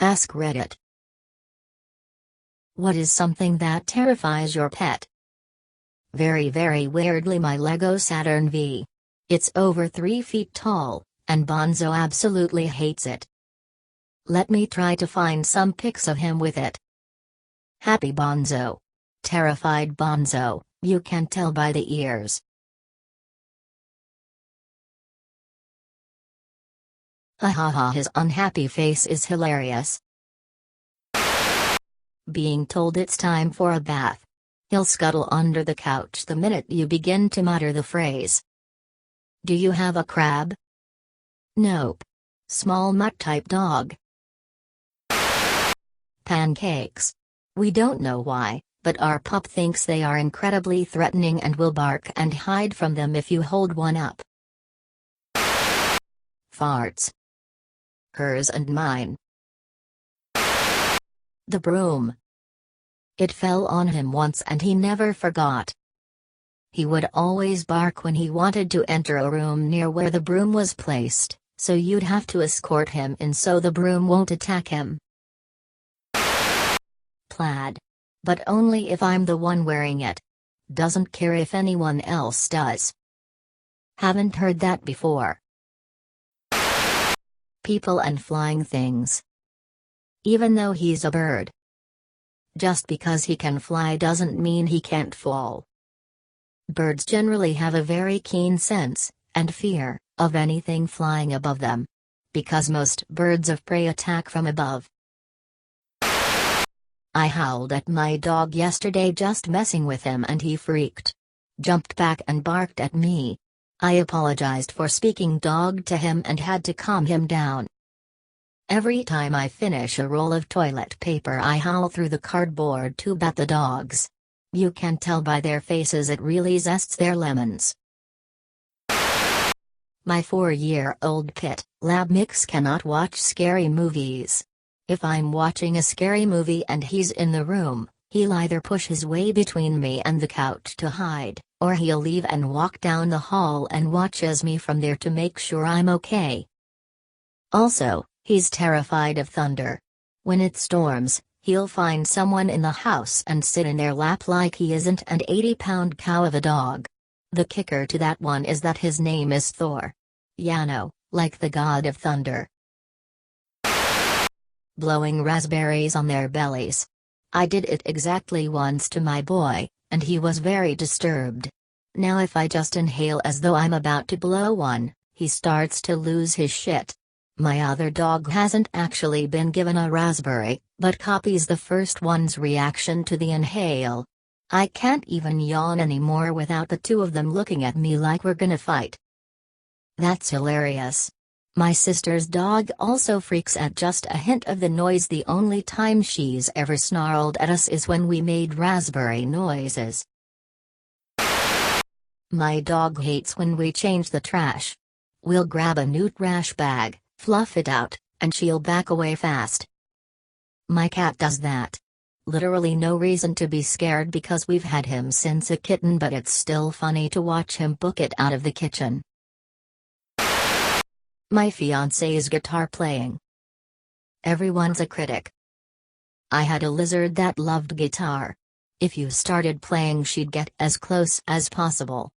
Ask Reddit. What is something that terrifies your pet? Very weirdly, my Lego Saturn V. It's over 3 feet tall, and Bonzo absolutely hates it. Let me try to find some pics of him with it. Happy Bonzo. Terrified Bonzo, you can tell by the ears. Hahaha, his unhappy face is hilarious. Being told it's time for a bath. He'll scuttle under the couch the minute you begin to mutter the phrase. Do you have a crab? Nope. Small mutt-type dog. Pancakes. We don't know why, but our pup thinks they are incredibly threatening and will bark and hide from them if you hold one up. Farts. Hers and mine. The broom. It fell on him once and he never forgot. He would always bark when he wanted to enter a room near where the broom was placed, so you'd have to escort him in so the broom won't attack him. Plaid. But only if I'm the one wearing it. Doesn't care if anyone else does. Haven't heard that before. People and flying things. Even though he's a bird. Just because he can fly doesn't mean he can't fall. Birds generally have a very keen sense, and fear, of anything flying above them. Because most birds of prey attack from above. I howled at my dog yesterday just messing with him and he freaked. Jumped back and barked at me. I apologized for speaking dog to him and had to calm him down. Every time I finish a roll of toilet paper I howl through the cardboard tube at the dogs. You can tell by their faces it really zests their lemons. My 4-year-old pit, Lab Mix, cannot watch scary movies. If I'm watching a scary movie and he's in the room, he'll either push his way between me and the couch to hide, or he'll leave and walk down the hall and watches me from there to make sure I'm okay. Also, he's terrified of thunder. When it storms, he'll find someone in the house and sit in their lap like he isn't an 80-pound cow of a dog. The kicker to that one is that his name is Thor. Yano, like the god of thunder. Blowing raspberries on their bellies. I did it exactly once to my boy, and he was very disturbed. Now if I just inhale as though I'm about to blow one, he starts to lose his shit. My other dog hasn't actually been given a raspberry, but copies the first one's reaction to the inhale. I can't even yawn anymore without the two of them looking at me like we're gonna fight. That's hilarious. My sister's dog also freaks at just a hint of the noise. The only time she's ever snarled at us is when we made raspberry noises. My dog hates when we change the trash. We'll grab a new trash bag, fluff it out, and she'll back away fast. My cat does that. Literally no reason to be scared because we've had him since a kitten, but it's still funny to watch him book it out of the kitchen. My fiancé's guitar playing. Everyone's a critic. I had a lizard that loved guitar. If you started playing she'd get as close as possible.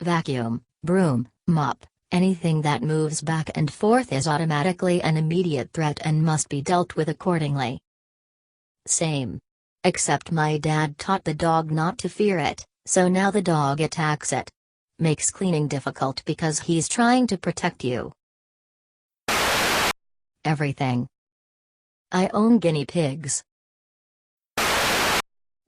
Vacuum, broom, mop, anything that moves back and forth is automatically an immediate threat and must be dealt with accordingly. Same. Except my dad taught the dog not to fear it, so now the dog attacks it. Makes cleaning difficult because he's trying to protect you. Everything. I own guinea pigs.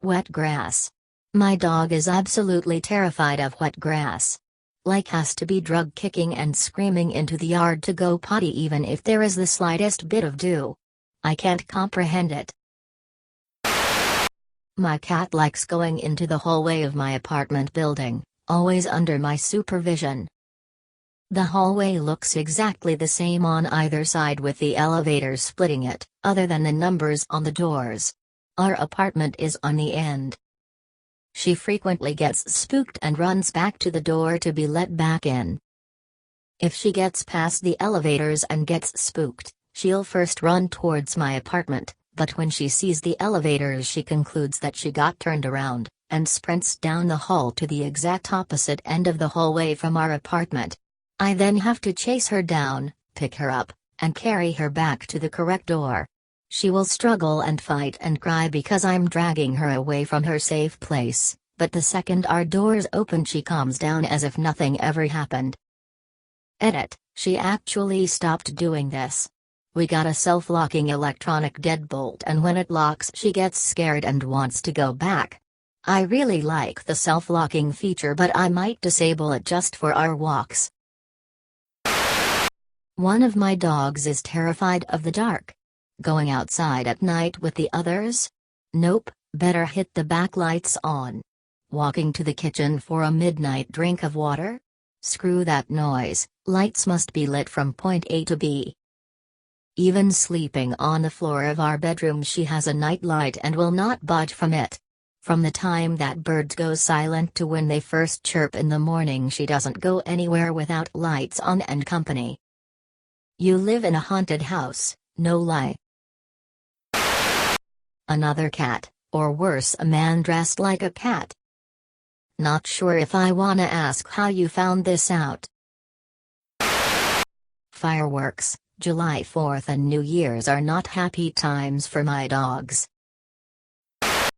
Wet grass. My dog is absolutely terrified of wet grass. Like has to be drug kicking and screaming into the yard to go potty even if there is the slightest bit of dew. I can't comprehend it. My cat likes going into the hallway of my apartment building, always under my supervision. The hallway looks exactly the same on either side with the elevators splitting it, other than the numbers on the doors. Our apartment is on the end. She frequently gets spooked and runs back to the door to be let back in. If she gets past the elevators and gets spooked, She'll first run towards my apartment, but when she sees the elevators she concludes that she got turned around, and sprints down the hall to the exact opposite end of the hallway from our apartment. I then have to chase her down, pick her up, and carry her back to the correct door. She will struggle and fight and cry because I'm dragging her away from her safe place, but the second our doors open she calms down as if nothing ever happened. Edit, she actually stopped doing this. We got a self-locking electronic deadbolt and when it locks she gets scared and wants to go back. I really like the self-locking feature but I might disable it just for our walks. One of my dogs is terrified of the dark. Going outside at night with the others? Nope, better hit the back lights on. Walking to the kitchen for a midnight drink of water? Screw that noise, lights must be lit from point A to B. Even sleeping on the floor of our bedroom she has a night light and will not budge from it. From the time that birds go silent to when they first chirp in the morning she doesn't go anywhere without lights on and company. You live in a haunted house, no lie. Another cat, or worse a man dressed like a cat. Not sure if I wanna ask how you found this out. Fireworks, July 4th and New Year's are not happy times for my dogs.